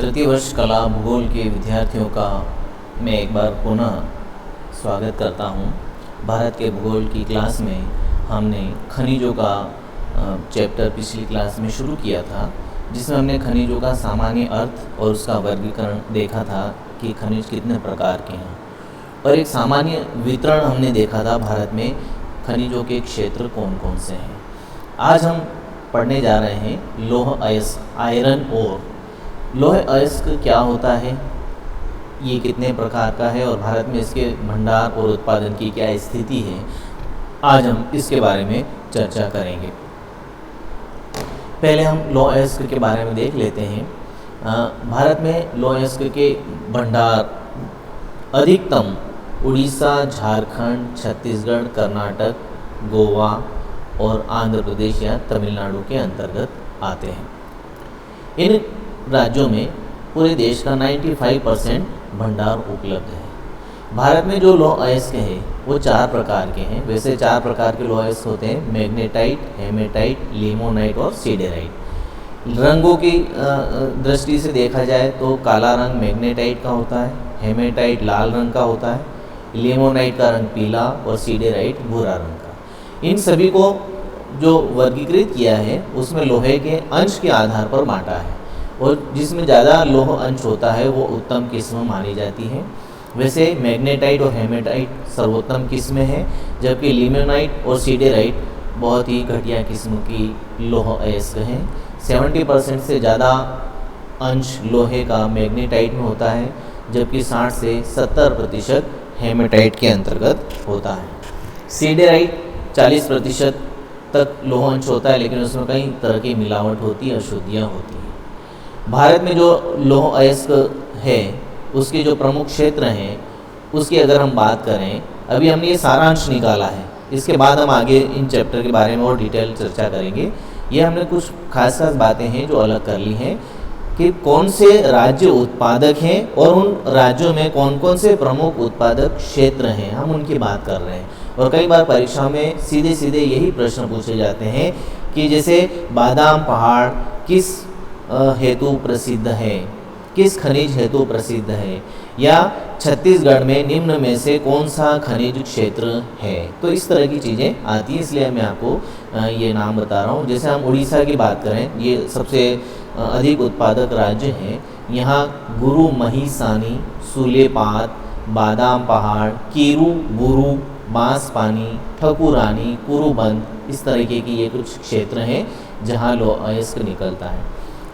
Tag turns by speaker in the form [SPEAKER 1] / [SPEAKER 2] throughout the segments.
[SPEAKER 1] तृतीय वर्ष कला भूगोल के विद्यार्थियों का मैं एक बार पुनः स्वागत करता हूं। भारत के भूगोल की क्लास में हमने खनिजों का चैप्टर पिछली क्लास में शुरू किया था, जिसमें हमने खनिजों का सामान्य अर्थ और उसका वर्गीकरण देखा था कि खनिज कितने प्रकार के हैं, और एक सामान्य वितरण हमने देखा था भारत में खनिजों के क्षेत्र कौन कौन से हैं। आज हम पढ़ने जा रहे हैं लौह अयस्क, आयरन ओर। लौह अयस्क क्या होता है, ये कितने प्रकार का है और भारत में इसके भंडार और उत्पादन की क्या स्थिति है, आज हम इसके बारे में चर्चा करेंगे। पहले हम लौह अयस्क के बारे में देख लेते हैं। भारत में लौह अयस्क के भंडार अधिकतम उड़ीसा, झारखंड, छत्तीसगढ़, कर्नाटक, गोवा और आंध्र प्रदेश या तमिलनाडु के अंतर्गत आते हैं। इन राज्यों में पूरे देश का 95% भंडार उपलब्ध है। भारत में जो लौह अयस्क है वो 4 प्रकार के हैं। वैसे 4 प्रकार के लौह अयस्क होते हैं: मैग्नेटाइट, हेमेटाइट, लिमोनाइट और सीडेराइट। रंगों की दृष्टि से देखा जाए तो काला रंग मैग्नेटाइट का होता है, हेमेटाइट लाल रंग का होता है, लिमोनाइट का रंग पीला और सीडेराइट भूरा रंग का। इन सभी को जो वर्गीकृत किया है उसमें लोहे के अंश के आधार पर बांटा है, और जिसमें ज़्यादा लौह अंश होता है वो उत्तम किस्म मानी जाती है। वैसे मैग्नेटाइट और हेमेटाइट सर्वोत्तम किस्में हैं, जबकि लिमोनाइट और सीडेराइट बहुत ही घटिया किस्म की लौह अयस्क हैं। 70% से ज़्यादा अंश लोहे का मैग्नेटाइट में होता है, जबकि 60 से 70% हेमेटाइट के अंतर्गत होता है। सीडेराइट 40% तक लौह अंश होता है, लेकिन उसमें कई तरह की मिलावट होती है, अशुद्धियाँ होती हैं। भारत में जो लौह अयस्क है उसके जो प्रमुख क्षेत्र हैं उसकी अगर हम बात करें, अभी हमने ये सारांश निकाला है, इसके बाद हम आगे इन चैप्टर के बारे में और डिटेल चर्चा करेंगे। ये हमने कुछ खास बातें हैं जो अलग कर ली हैं कि कौन से राज्य उत्पादक हैं और उन राज्यों में कौन कौन से प्रमुख उत्पादक क्षेत्र हैं, हम उनकी बात कर रहे हैं। और कई बार परीक्षा में सीधे सीधे यही प्रश्न पूछे जाते हैं कि जैसे बादाम पहाड़ किस हेतु प्रसिद्ध है, किस खनिज हेतु प्रसिद्ध है, या छत्तीसगढ़ में निम्न में से कौन सा खनिज क्षेत्र है। तो इस तरह की चीज़ें आती हैं, इसलिए मैं आपको ये नाम बता रहा हूँ। जैसे हम उड़ीसा की बात करें, ये सबसे अधिक उत्पादक राज्य हैं। यहाँ गुरु महिसानी, सुलेपात, बादाम पहाड़, कीरू, बुरू, बांसपानी, ठकुरानी, कुरुबंद, इस तरीके की ये कुछ क्षेत्र हैं जहाँ लौह अयस्क निकलता है।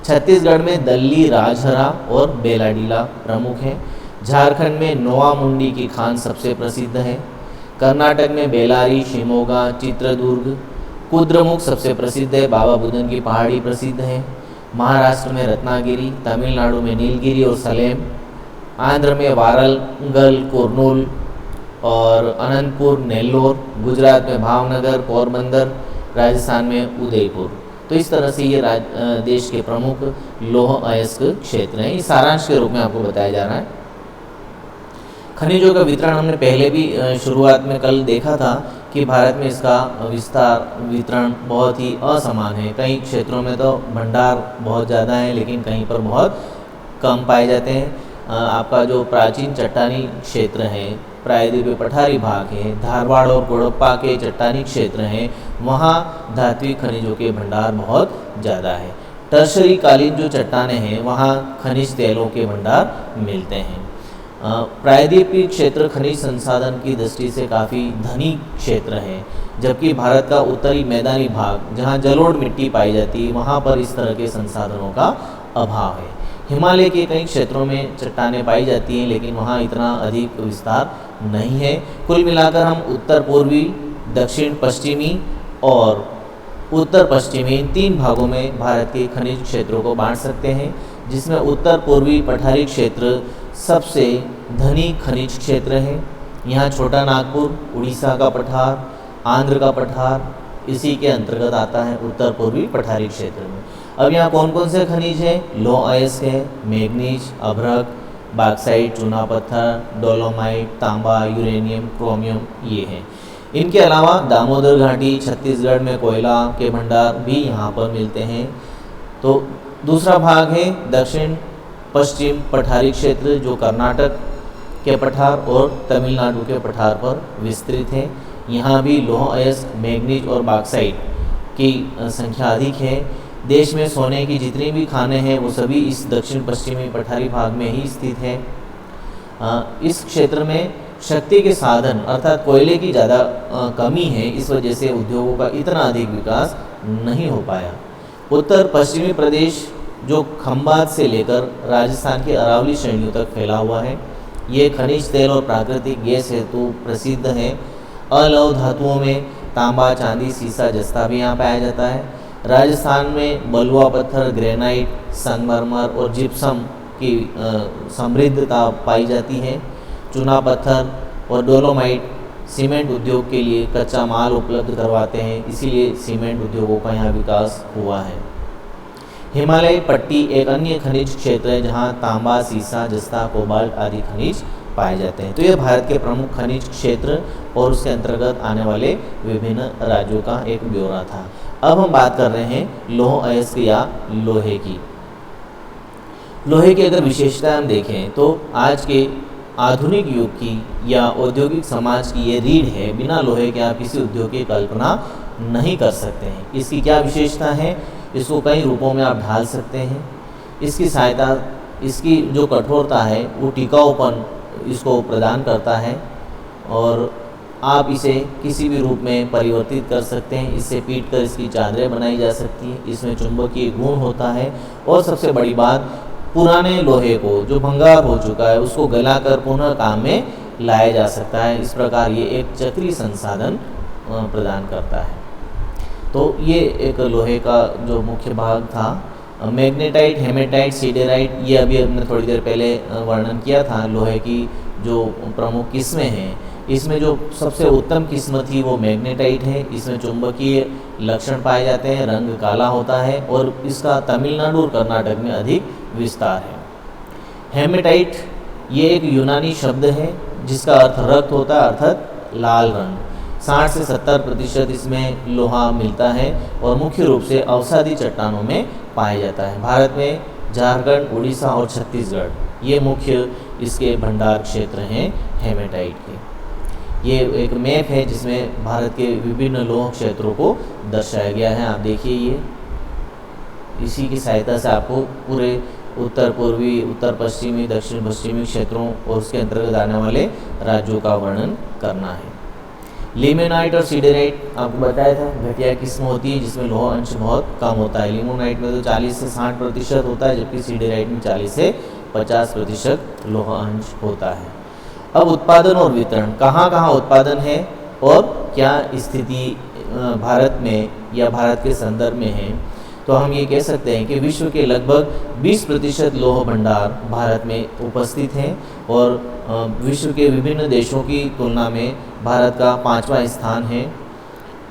[SPEAKER 1] छत्तीसगढ़ में दल्ली, राजहरा और बेलाडीला प्रमुख हैं। झारखंड में नोवामुंडी की खान सबसे प्रसिद्ध है। कर्नाटक में बेलारी, शिमोगा, चित्रदुर्ग, कुद्रमुख सबसे प्रसिद्ध है। बाबा बुदन की पहाड़ी प्रसिद्ध है। महाराष्ट्र में रत्नागिरी, तमिलनाडु में नीलगिरी और सलेम, आंध्र में वारंगल, कुर्नूल और अनंतपुर, नेल्लोर, गुजरात में भावनगर, पोरबंदर, राजस्थान में उदयपुर। तो इस तरह से ये देश के प्रमुख लौह अयस्क क्षेत्र हैं। इस सारांश के रूप में आपको बताया जा रहा है। खनिजों का वितरण हमने पहले भी शुरुआत में कल देखा था कि भारत में इसका वितरण बहुत ही असमान है। कई क्षेत्रों में तो भंडार बहुत ज़्यादा है, लेकिन कहीं पर बहुत कम पाए जाते हैं। आपका जो प्राचीन चट्टानी क्षेत्र है, प्रायद्वीपीय पठारी भाग है, धारवाड़ और गोड़प्पा के चट्टानी क्षेत्र हैं, वहाँ धात्विक खनिजों के भंडार बहुत ज़्यादा है। टर्शरी कालीन जो चट्टानें हैं वहाँ खनिज तेलों के भंडार मिलते हैं। प्रायद्वीपीय क्षेत्र खनिज संसाधन की दृष्टि से काफ़ी धनी क्षेत्र है, जबकि भारत का उत्तरी मैदानी भाग जहाँ जलोढ़ मिट्टी पाई जाती है वहाँ पर इस तरह के संसाधनों का अभाव है। हिमालय के कई क्षेत्रों में चट्टानें पाई जाती हैं, लेकिन वहाँ इतना अधिक विस्तार नहीं है। कुल मिलाकर हम उत्तर पूर्वी, दक्षिण पश्चिमी और उत्तर पश्चिमी इन 3 भागों में भारत के खनिज क्षेत्रों को बांट सकते हैं, जिसमें उत्तर पूर्वी पठारी क्षेत्र सबसे धनी खनिज क्षेत्र है। यहाँ छोटा नागपुर, उड़ीसा का पठार, आंध्र का पठार इसी के अंतर्गत आता है उत्तर पूर्वी पठारी क्षेत्र में। अब यहाँ कौन कौन से खनिज हैं? लौह अयस्क है, मैग्नीज, अभ्रक, बॉक्साइट, चूना पत्थर, डोलोमाइट, तांबा, यूरेनियम, क्रोमियम, ये हैं। इनके अलावा दामोदर घाटी, छत्तीसगढ़ में कोयला के भंडार भी यहाँ पर मिलते हैं। तो दूसरा भाग है दक्षिण पश्चिम पठारी क्षेत्र जो कर्नाटक के पठार और तमिलनाडु के पठार पर विस्तृत है। यहाँ भी लौह अयस्क, मैंगनीज और बॉक्साइट की संख्या अधिक है। देश में सोने की जितनी भी खानें हैं वो सभी इस दक्षिण पश्चिमी पठारी भाग में ही स्थित है। इस क्षेत्र में शक्ति के साधन अर्थात कोयले की ज़्यादा कमी है, इस वजह से उद्योगों का इतना अधिक विकास नहीं हो पाया। उत्तर पश्चिमी प्रदेश जो खंबात से लेकर राजस्थान की अरावली श्रेणियों तक फैला हुआ है, ये खनिज तेल और प्राकृतिक गैस हेतु प्रसिद्ध है। अलौह धातुओं में तांबा, चांदी, सीसा, जस्ता भी यहाँ पाया जाता है। राजस्थान में बलुआ पत्थर, ग्रेनाइट, संगमरमर और जिप्सम की समृद्धता पाई जाती है। चूना पत्थर और डोलोमाइट सीमेंट उद्योग के लिए कच्चा माल उपलब्ध करवाते हैं, इसीलिए सीमेंट उद्योगों का यहाँ विकास हुआ है। हिमालय पट्टी एक अन्य खनिज क्षेत्र है जहाँ तांबा, सीसा, जस्ता, कोबाल्ट आदि खनिज पाए जाते हैं। तो ये भारत के प्रमुख खनिज क्षेत्र और उसके अंतर्गत आने वाले विभिन्न राज्यों का एक ब्यौरा था। अब हम बात कर रहे हैं लौह अयस्क या लोहे की। लोहे की अगर विशेषता हम देखें तो आज के आधुनिक युग की या औद्योगिक समाज की ये रीढ़ है। बिना लोहे के आप किसी उद्योग की कल्पना नहीं कर सकते हैं। इसकी क्या विशेषता है? इसको कई रूपों में आप ढाल सकते हैं। इसकी सहायता, इसकी जो कठोरता है वो टिकाऊपन इसको प्रदान करता है और आप इसे किसी भी रूप में परिवर्तित कर सकते हैं। इससे पीट कर इसकी चादरें बनाई जा सकती हैं। इसमें चुंबकीय गुण होता है और सबसे बड़ी बात, पुराने लोहे को जो भंगार हो चुका है उसको गलाकर पुनः काम में लाया जा सकता है। इस प्रकार ये एक चक्रीय संसाधन प्रदान करता है। तो ये एक लोहे का जो मुख्य भाग था। मैग्नेटाइट, हेमेटाइट, सिडेराइट, ये अभी हमने थोड़ी देर पहले वर्णन किया था। लोहे की जो प्रमुख किस्में हैं, इसमें जो सबसे उत्तम किस्म थी वो मैग्नेटाइट है। इसमें चुंबकीय लक्षण पाए जाते हैं, रंग काला होता है और इसका तमिलनाडु और कर्नाटक में अधिक विस्तार है। हेमेटाइट ये एक यूनानी शब्द है जिसका अर्थ रक्त होता है, अर्थात लाल रंग। 60 से 70% इसमें लोहा मिलता है और मुख्य रूप से अवसादी चट्टानों में पाया जाता है। भारत में झारखंड, उड़ीसा और छत्तीसगढ़ ये मुख्य इसके भंडार क्षेत्र हैं हेमेटाइट के। ये एक मैप है जिसमें भारत के विभिन्न लोह क्षेत्रों को दर्शाया गया है। आप देखिए, ये इसी की सहायता से आपको पूरे उत्तर पूर्वी, उत्तर पश्चिमी, दक्षिण पश्चिमी क्षेत्रों और उसके अंतर्गत आने वाले राज्यों का वर्णन करना है। लिमोनाइट और सिडेराइट आपको बताया था घटिया किस्म होती है जिसमें लोह अंश बहुत कम होता है। लिमोनाइट में तो 40 से 60% होता है, जबकि सिडेराइट में 40 से 50% लोह अंश होता है। अब उत्पादन और वितरण, कहाँ कहाँ उत्पादन है और क्या स्थिति भारत में या भारत के संदर्भ में है, तो हम ये कह सकते हैं कि विश्व के लगभग 20% लोह भंडार भारत में उपस्थित हैं और विश्व के विभिन्न देशों की तुलना में भारत का 5वां स्थान है।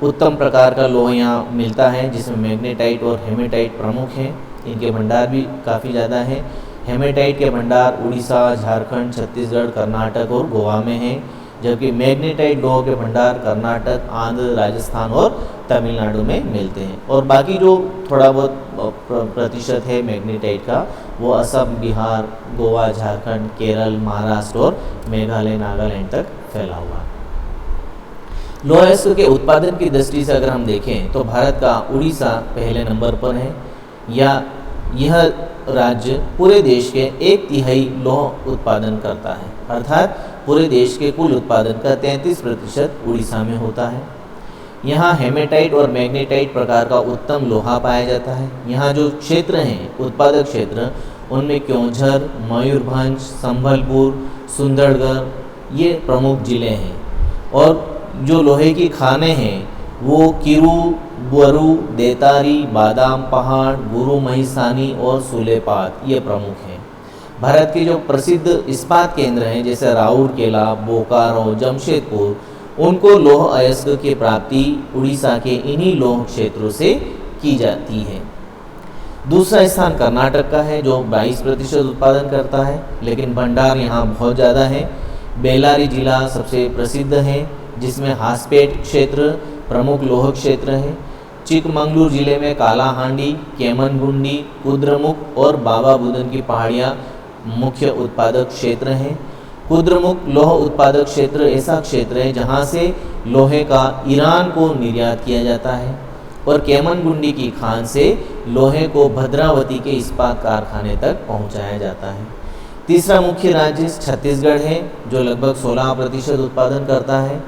[SPEAKER 1] उत्तम प्रकार का लोह यहाँ मिलता है जिसमें मैग्नेटाइट और हेमेटाइट प्रमुख हैं। इनके भंडार भी काफ़ी ज़्यादा हैं। हेमेटाइट के भंडार उड़ीसा, झारखंड, छत्तीसगढ़, कर्नाटक और गोवा में हैं, जबकि मैग्नेटाइट लोह के भंडार कर्नाटक, आंध्र, राजस्थान और तमिलनाडु में मिलते हैं। और बाकी जो थोड़ा बहुत प्रतिशत है मैग्नेटाइट का वो असम, बिहार, गोवा, झारखंड, केरल, महाराष्ट्र और मेघालय, नागालैंड तक फैला हुआ है। लोह अयस्क के उत्पादन की दृष्टि से अगर हम देखें तो भारत का उड़ीसा पहले नंबर पर है। यह राज्य पूरे देश के 1/3 लोह उत्पादन करता है, अर्थात पूरे देश के कुल उत्पादन का 33% उड़ीसा में होता है। यहाँ हेमेटाइट और मैग्नेटाइट प्रकार का उत्तम लोहा पाया जाता है। यहाँ जो क्षेत्र हैं उत्पादक क्षेत्र, उनमें क्योंझर, मयूरभंज, संबलपुर, सुंदरगढ़ ये प्रमुख जिले हैं। और जो लोहे की खानें हैं वो किरू, बुअरू, देतारी, बादाम पहाड़, गुरु महिसानी और सुलेपात ये प्रमुख हैं। भारत के जो प्रसिद्ध इस्पात केंद्र हैं जैसे राउरकेला, बोकारो, जमशेदपुर, उनको लोह अयस्क की प्राप्ति उड़ीसा के इन्हीं लोह क्षेत्रों से की जाती है। दूसरा स्थान कर्नाटक का है जो 22% उत्पादन करता है, लेकिन भंडार यहाँ बहुत ज़्यादा है। बेल्लारी जिला सबसे प्रसिद्ध है जिसमें हासपेट क्षेत्र प्रमुख लोह क्षेत्र है। चिकमंगलूर जिले में कालाहांडी, केमनगुंडी, कुद्रेमुख और बाबा बुदन की पहाड़ियाँ मुख्य उत्पादक क्षेत्र हैं। कुद्रेमुख लोह उत्पादक क्षेत्र ऐसा क्षेत्र है जहाँ से लोहे का ईरान को निर्यात किया जाता है और केमनगुंडी की खान से लोहे को भद्रावती के इस्पात कारखाने तक पहुँचाया जाता है। तीसरा मुख्य राज्य छत्तीसगढ़ है जो लगभग 16% उत्पादन करता है।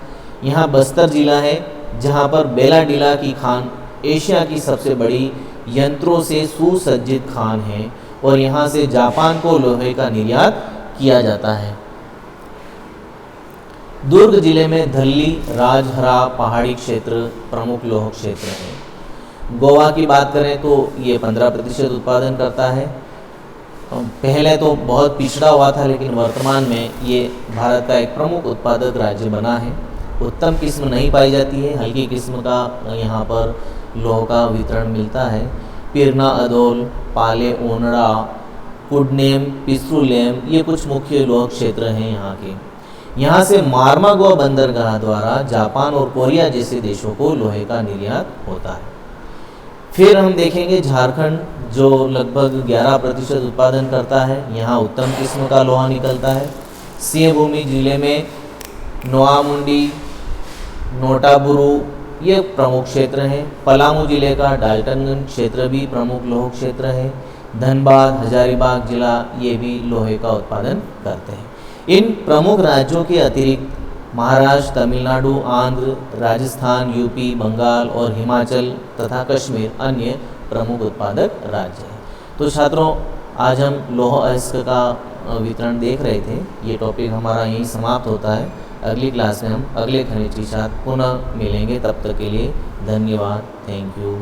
[SPEAKER 1] यहाँ बस्तर जिला है जहाँ पर बेलाडीला की खान एशिया की सबसे बड़ी यंत्रों से सुसज्जित खान है और यहाँ से जापान को लोहे का निर्यात किया जाता है। दुर्ग जिले में धल्ली, राजहरा पहाड़ी क्षेत्र प्रमुख लोह क्षेत्र है। गोवा की बात करें तो ये 15% उत्पादन करता है। पहले तो बहुत पिछड़ा हुआ था लेकिन वर्तमान में ये भारत का एक प्रमुख उत्पादक राज्य बना है। उत्तम किस्म नहीं पाई जाती है, हल्की किस्म का यहाँ पर लोह का वितरण मिलता है। पिरना अदोल, पाले ओनड़ा, कुडनेम, पिस्रुलेम ये कुछ मुख्य लोह क्षेत्र हैं यहाँ के। यहाँ से मारमागोआ बंदरगाह द्वारा जापान और कोरिया जैसे देशों को लोहे का निर्यात होता है। फिर हम देखेंगे झारखंड जो लगभग 11% उत्पादन करता है। यहाँ उत्तम किस्म का लोहा निकलता है। सिंहभूमि जिले में नोआमुंडी, नोटाबुरू ये प्रमुख क्षेत्र हैं। पलामू जिले का डाल्टनगंज क्षेत्र भी प्रमुख लोह क्षेत्र है। धनबाद, हजारीबाग जिला ये भी लोहे का उत्पादन करते हैं। इन प्रमुख राज्यों के अतिरिक्त महाराष्ट्र, तमिलनाडु, आंध्र, राजस्थान, यूपी, बंगाल और हिमाचल तथा कश्मीर अन्य प्रमुख उत्पादक राज्य हैं। तो छात्रों, आज हम लौह अयस्क का वितरण देख रहे थे। ये टॉपिक हमारा यहीं समाप्त होता है। अगली क्लास में हम अगले खनिज के साथ पुनः मिलेंगे। तब तक के लिए धन्यवाद। Thank you.